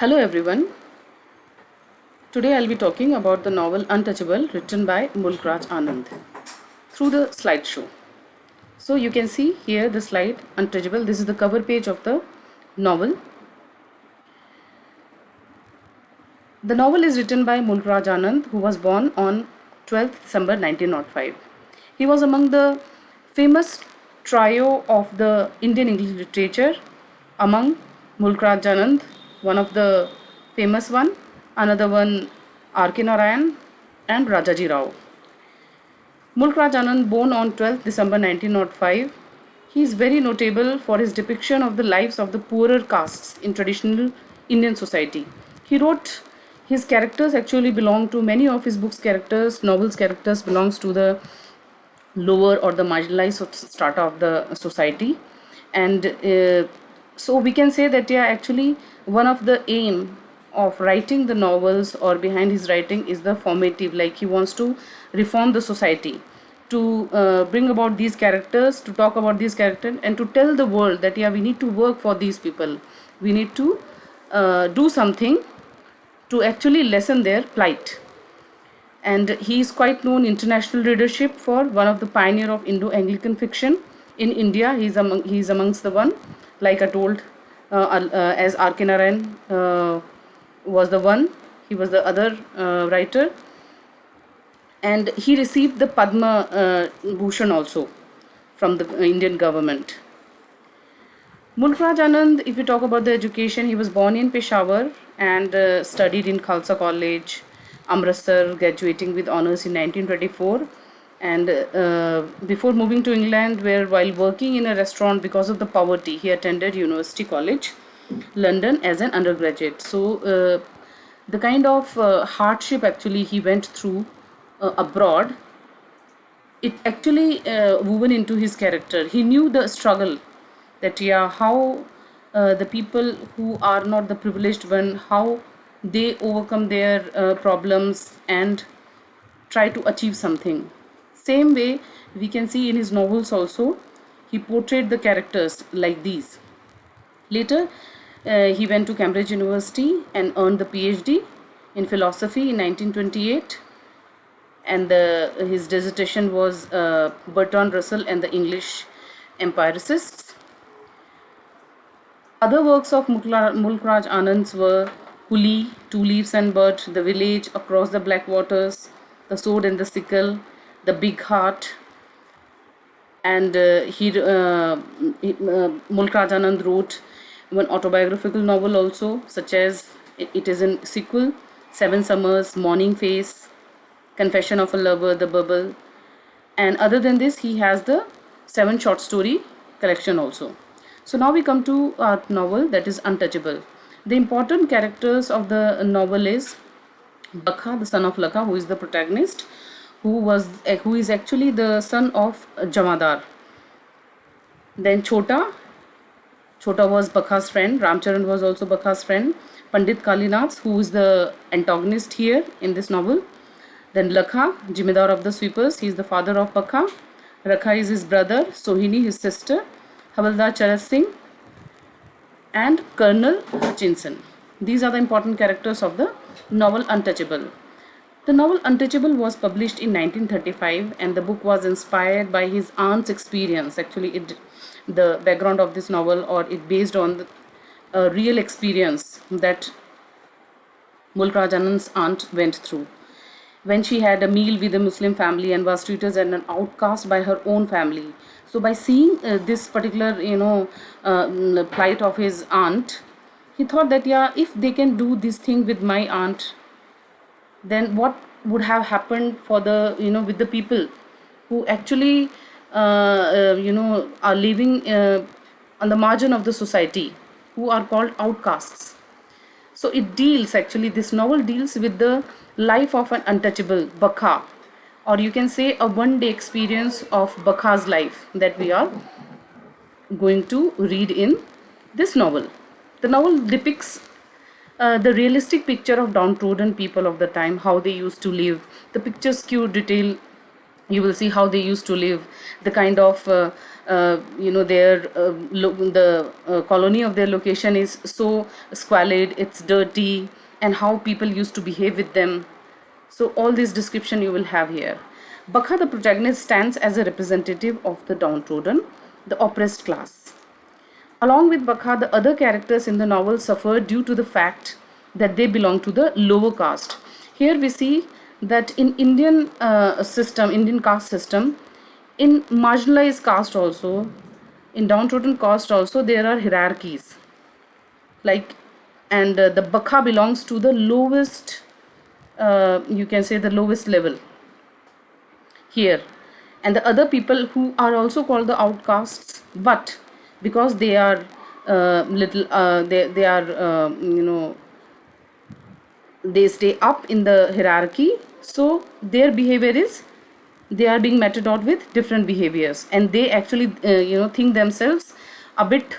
Hello everyone. Today I'll be talking about the novel Untouchable written by Mulk Raj Anand through the slideshow. So you can see here the slide Untouchable. This is the cover page of the novel. The novel is written by Mulk Raj Anand, who was born on 12th December 1905. He was among the famous trio of the Indian English literature. Among Mulk Raj Anand, one of the famous one, another one R.K. Narayan and Rajaji Rao. Mulk Raj Anand, born on 12th December 1905, he is very notable for his depiction of the lives of the poorer castes in traditional Indian society. He wrote his characters actually belong to many of his books characters, novels characters belongs to the lower or the marginalized strata of the society. And so we can say that actually one of the aim of writing the novels or behind his writing is the formative, like he wants to reform the society, to bring about these characters, to talk about these characters, and to tell the world that we need to work for these people, we need to do something to actually lessen their plight. And he is quite known international readership for one of the pioneer of Indo-Anglican fiction in India. He is amongst the one, like I told, as R.K. Narayan was the one. He was the other writer, and he received the Padma Bhushan also from the Indian government. Mulk Raj Anand, if we talk about the education, he was born in Peshawar and studied in Khalsa College, Amritsar, graduating with honors in 1924. And before moving to England, where while working in a restaurant because of the poverty, he attended University College, London as an undergraduate. So the kind of hardship actually he went through abroad, it actually woven into his character. He knew the struggle, that how the people who are not the privileged one, how they overcome their problems and try to achieve something. Same way we can see in his novels also, he portrayed the characters like these. Later he went to Cambridge University and earned the PhD in philosophy in 1928, and his dissertation was Bertrand Russell and the English empiricists. Other works of Mulk Raj Anand's were Huli, Two Leaves and Bud, The Village, Across the Black Waters, The Sword and the Sickle, The Big Heart. And Mulk Raj Anand wrote one autobiographical novel also, such as it is in sequel, Seven Summers, Morning Face, Confession of a Lover, The Bubble. And other than this, he has the 7 short story collection also. So now we come to our novel, that is Untouchable. The important characters of the novel is Bakha, the son of Lakha, who is the protagonist, who is actually the son of Jamadar. Then Chota was Bakha's friend. Ramcharan was also Bakha's friend. Pandit Kalinath, who is the antagonist here in this novel. Then Lakha, Jimidar of the sweepers, he is the father of Bakha. Rakha is his brother, Sohini his sister, Havaldar Charat Singh, and Colonel Hutchinson. These are the important characters of the novel Untouchable. The novel Untouchable was published in 1935, and the book was inspired by his aunt's experience. Actually, the background of this novel, or it based on a real experience that Mulk Raj Anand's aunt went through when she had a meal with a Muslim family and was treated as an outcast by her own family. So by seeing this particular, plight of his aunt, he thought that if they can do this thing with my aunt, then what would have happened for the with the people who actually are living on the margin of the society, who are called outcasts. So this novel deals with the life of an untouchable Bakha, or you can say a one day experience of Bakha's life that we are going to read in this novel. The novel depicts the realistic picture of downtrodden people of the time, how they used to live. The pictures cue detail You will see how they used to live, the kind of their the colony of their location is so squalid, it's dirty, and how people used to behave with them. So all this description you will have here. Bakha, the protagonist, stands as a representative of the downtrodden, the oppressed class. Along with Bakha, the other characters in the novel suffer due to the fact that they belong to the lower caste. Here we see that in Indian caste system, in marginalized caste also, in downtrodden caste also, there are hierarchies. Like, and the Bakha belongs to the lowest, you can say the lowest level here, and the other people who are also called the outcasts, but because they are they are they stay up in the hierarchy, so their behavior is, they are being meted out with different behaviors, and they actually think themselves a bit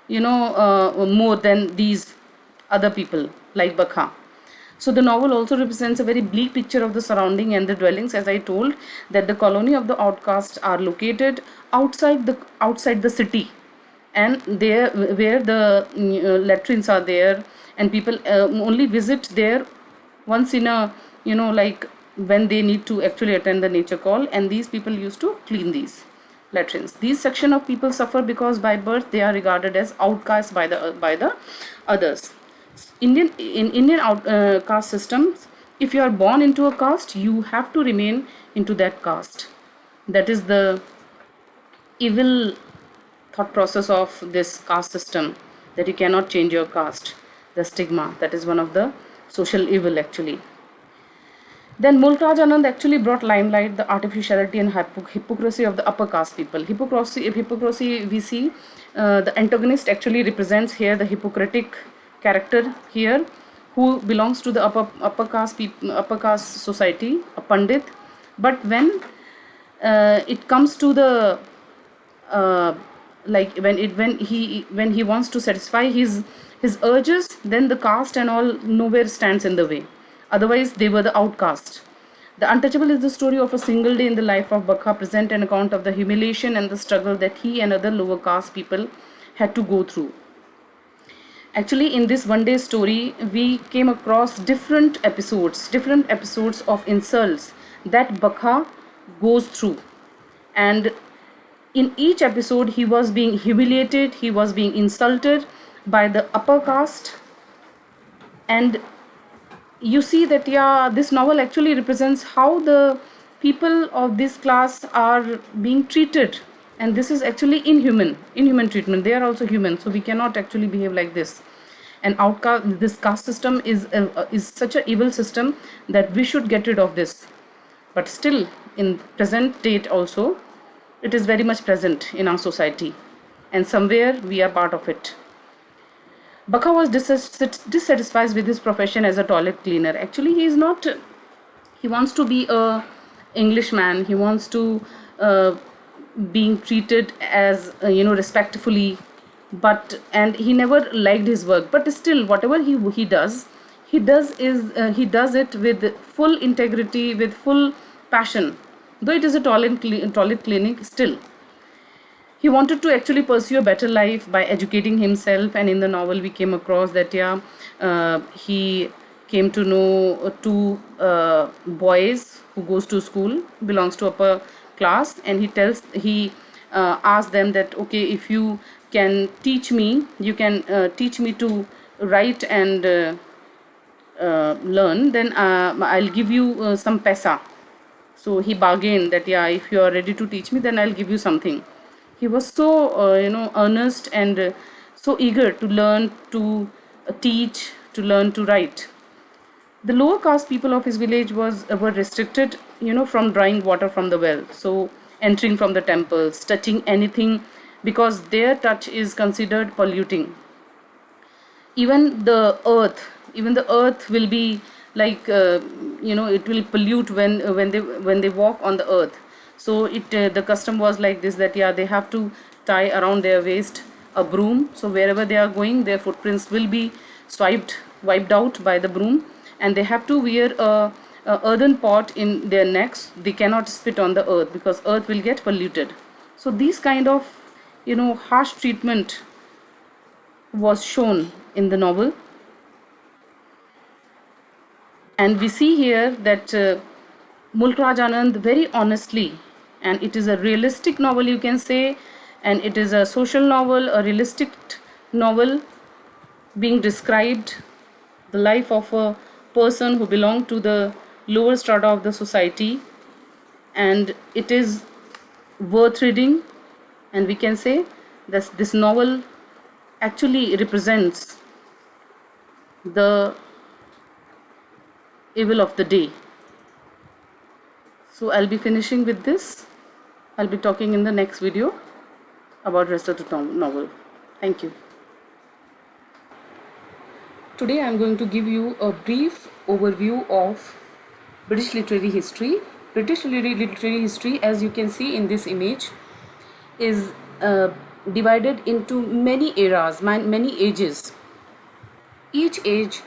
more than these other people like Bakha. So the novel also represents a very bleak picture of the surrounding and the dwellings, as I told, that the colony of the outcasts are located outside the city, and there where the latrines are there, and people only visit there once in a, like when they need to actually attend the nature call, and these people used to clean these latrines. These section of people suffer because by birth they are regarded as outcasts by the others. In Indian caste systems, if you are born into a caste, you have to remain into that caste. That is the evil thought process of this caste system, that you cannot change your caste. The stigma, that is one of the social evil actually. Then Mulkraj Anand actually brought limelight the artificiality and hypocrisy of the upper caste people. Hypocrisy we see, the antagonist actually represents here the hypocritic character here, who belongs to the upper caste society, a pandit. But when it comes to the like when he wants to satisfy his urges, then the caste and all nowhere stands in the way. Otherwise they were the outcast. The Untouchable is the story of a single day in the life of Bakha, present an account of the humiliation and the struggle that he and other lower caste people had to go through. Actually, in this one day story, we came across different episodes of insults that Bakha goes through. And in each episode, he was being humiliated, he was being insulted by the upper caste. And you see that, yeah, this novel actually represents how the people of this class are being treated, and this is actually inhuman treatment. They are also human, so we cannot actually behave like this. And outcast, this caste system is such an evil system that we should get rid of this. But still, in present date also, it is very much present in our society, and somewhere we are part of it. Bakha was dissatisfied with his profession as a toilet cleaner. Actually, he is not. He wants to be a Englishman. He wants to being treated as respectfully, but and he never liked his work. But still, whatever he does, he does it with full integrity, with full passion. Though it is a toilet cleaning, still he wanted to actually pursue a better life by educating himself. And in the novel we came across that, yeah, he came to know two boys who goes to school, belongs to upper class, and he asked them that, okay, if you can teach me, you can teach me to write and learn, then I'll give you some paisa. So he bargained that, yeah, if you are ready to teach me, then I'll give you something. He was so earnest and so eager to learn, to teach, to learn to write. The lower caste people of his village were restricted, from drawing water from the well, so entering from the temples, touching anything, because their touch is considered polluting. Even the earth will be like, it will pollute when they walk on the earth. So the custom was like this, that, yeah, they have to tie around their waist a broom, so wherever they are going, their footprints will be wiped out by the broom. And they have to wear a earthen pot in their necks, they cannot spit on the earth because earth will get polluted. So these kind of, harsh treatment was shown in the novel. And we see here that Mulk Raj Anand very honestly, and it is a realistic novel, you can say, and it is a social novel, a realistic novel, being described the life of a person who belonged to the lower strata of the society, and it is worth reading. And we can say that this novel actually represents the evil of the day. So I'll be finishing with this. I'll be talking in the next video about rest of the novel. Thank you. Today I'm going to give you a brief overview of British literary history. British literary history, as you can see in this image, is divided into many eras, many ages. Each age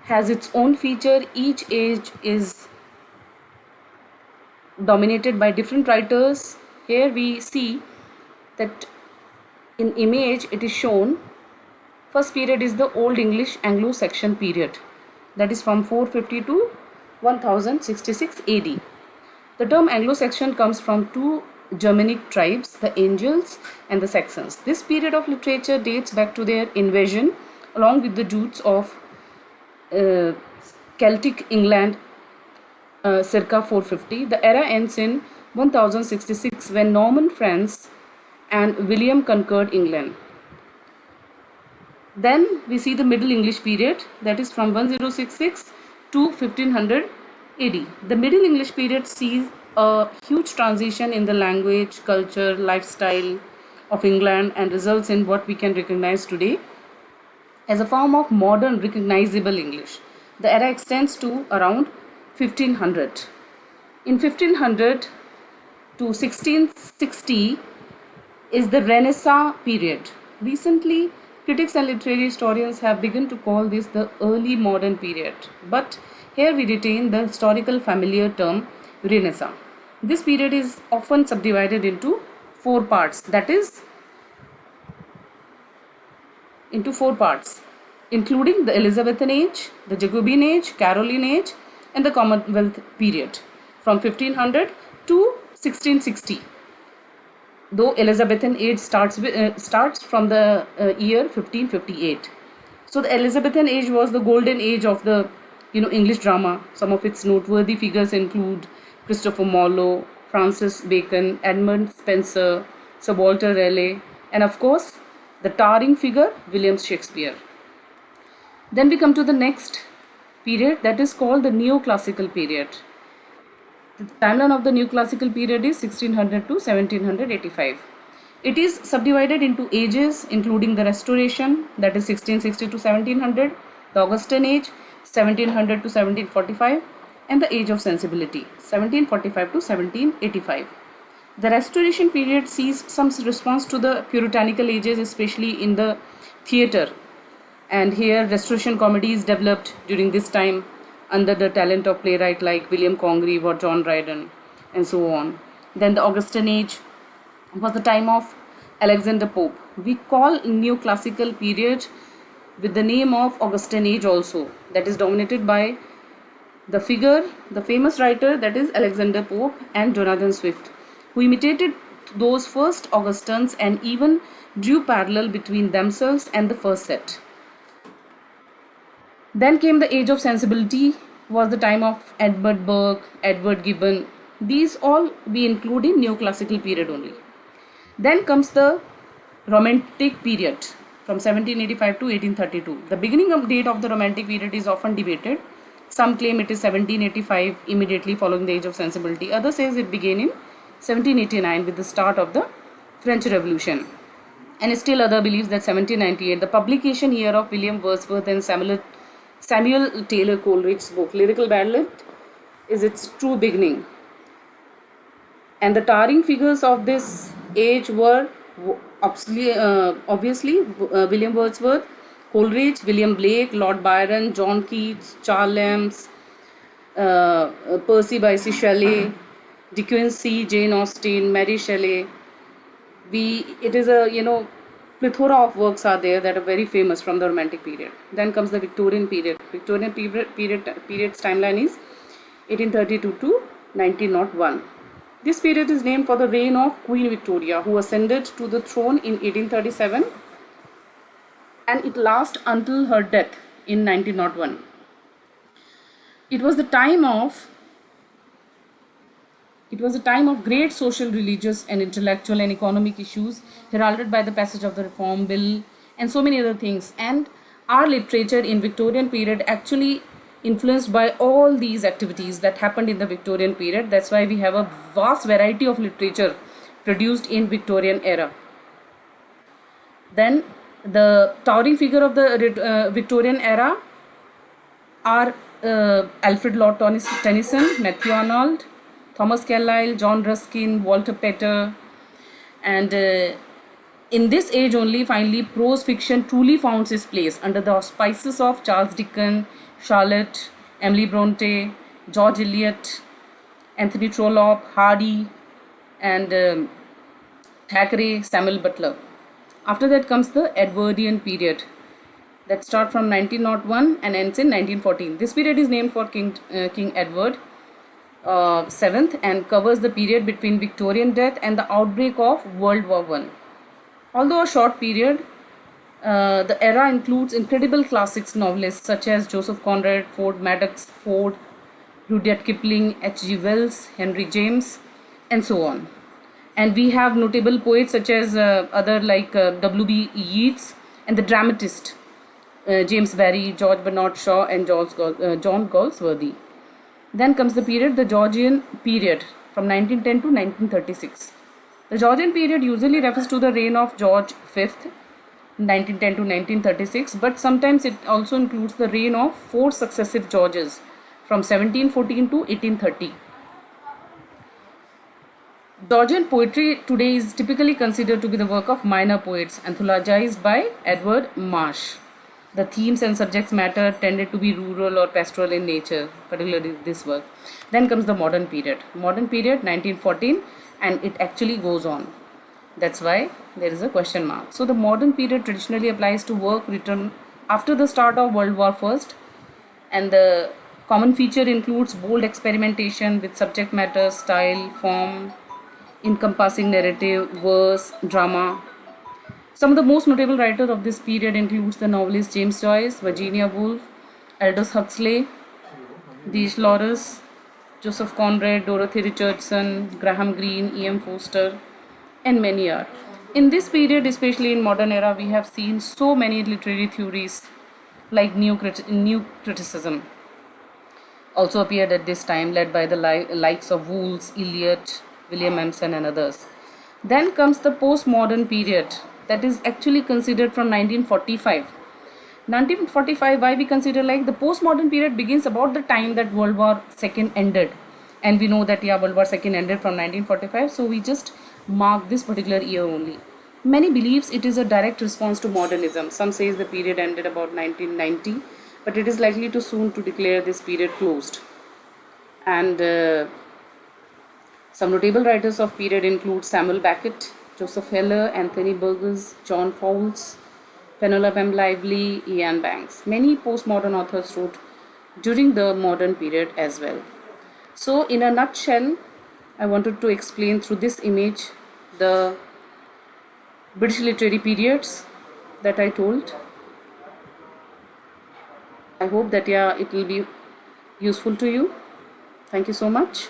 has its own feature. Each age is dominated by different writers. Here we see that in image it is shown, first period is the Old English Anglo-Saxon period, that is from 450 to 1066 AD. The term Anglo-Saxon comes from two Germanic tribes, the Angles and the Saxons. This period of literature dates back to their invasion along with the Jutes of Celtic England circa 450. The era ends in 1066 when Norman France and William conquered England. Then we see the Middle English period, that is from 1066 to 1500 AD. The Middle English period sees a huge transition in the language, culture, lifestyle of England and results in what we can recognize today as a form of modern recognizable English. The era extends to around 1500. In 1500 to 1660 is the Renaissance period. Recently, critics and literary historians have begun to call this the early modern period, but here we retain the historical familiar term Renaissance. This period is often subdivided into four parts, including the Elizabethan age, the Jacobean age, Caroline age, and the Commonwealth period from 1500 to 1660. Though Elizabethan age starts from the year 1558. So the Elizabethan age was the golden age of the English drama. Some of its noteworthy figures include Christopher Marlowe, Francis Bacon, Edmund Spenser, Sir Walter Raleigh, and of course the towering figure William Shakespeare. Then we come to the next period, that is called the Neoclassical period. The timeline of the Neoclassical period is 1600 to 1785. It is subdivided into ages including the Restoration, that is 1660 to 1700, the Augustan age 1700 to 1745, and the Age of Sensibility 1745 to 1785. The Restoration period sees some response to the puritanical ages, especially in the theatre, and here Restoration comedies developed during this time under the talent of playwright like William Congreve or John Dryden and so on. Then the Augustan age was the time of Alexander Pope. We call Neoclassical period with the name of Augustan age also, that is dominated by the figure, the famous writer, that is Alexander Pope and Jonathan Swift, who imitated those first Augustans and even drew parallel between themselves and the first set. Then came the Age of Sensibility, was the time of Edmund Burke, Edward Gibbon. These all we include in Neoclassical period only. Then comes the Romantic period from 1785 to 1832. The beginning of date of the Romantic period is often debated. Some claim it is 1785, immediately following the Age of Sensibility. Others says it began in 1789 with the start of the French Revolution. And still other believes that 1798, the publication year of William Wordsworth and Samuel Taylor Coleridge's book Lyrical Ballad, is its true beginning. And the towering figures of this age were obviously William Wordsworth, Coleridge, William Blake, Lord Byron, John Keats, Charles Lamb, Percy Bysshe Shelley, De Quincey, Jane Austen, Mary Shelley. It is a plethora of works are there that are very famous from the Romantic period. Then comes the Victorian period. Period's timeline is 1832 to 1901. This period is named for the reign of Queen Victoria, who ascended to the throne in 1837, and it lasted until her death in 1901. It was the time of great social, religious, and intellectual and economic issues heralded by the passage of the Reform Bill and so many other things. And our literature in Victorian period actually influenced by all these activities that happened in the Victorian period. That's why we have a vast variety of literature produced in Victorian era. Then the towering figure of the Victorian era are Alfred Lord Tennyson, Matthew Arnold, Thomas Carlyle, John Ruskin, Walter Pater. And in this age only, finally, prose fiction truly found its place under the auspices of Charles Dickens, Charlotte, Emily Bronte, George Eliot, Anthony Trollope, Hardy, and Thackeray, Samuel Butler. After that comes the Edwardian period that starts from 1901 and ends in 1914. This period is named for King Edward VII and covers the period between Victorian death and the outbreak of World War I. Although a short period, the era includes incredible classics novelists such as Joseph Conrad, Maddox Ford, Rudyard Kipling, H.G. Wells, Henry James, and so on. And we have notable poets such as W.B. Yeats, and the dramatist James Barrie, George Bernard Shaw, and John Galsworthy. Then comes the Georgian period from 1910 to 1936. The Georgian period usually refers to the reign of George V, 1910 to 1936, but sometimes it also includes the reign of 4 successive Georges from 1714 to 1830. Georgian poetry today is typically considered to be the work of minor poets, anthologized by Edward Marsh. The themes and subjects matter tended to be rural or pastoral in nature, particularly this work. Then comes the modern period. Modern period 1914, and it actually goes on. That's why there is a question mark. So the modern period traditionally applies to work written after the start of World War I, and the common feature includes bold experimentation with subject matter, style, form, encompassing narrative, verse, drama. Some of the most notable writers of this period includes the novelist James Joyce, Virginia Woolf, Aldous Huxley, D.H. Lawrence, Joseph Conrad, Dorothy Richardson, Graham Greene, E.M. Forster, and many are. In this period, especially in modern era, we have seen so many literary theories like new criticism also appeared at this time, led by the likes of Woolf, Eliot, William Emerson, and others. Then comes the postmodern period, that is actually considered from 1945. 1945, why we consider like the postmodern period begins about the time that World War II ended. And we know that World War II ended from 1945, so we just mark this particular year only. Many believes it is a direct response to modernism. Some says the period ended about 1990, but it is likely to soon to declare this period closed. And some notable writers of period include Samuel Beckett, Joseph Heller, Anthony Burgess, John Fowles, Penelope M. Lively, Ian Banks. Many postmodern authors wrote during the modern period as well. So in a nutshell, I wanted to explain through this image the British literary periods that I told. I hope that it will be useful to you. Thank you so much.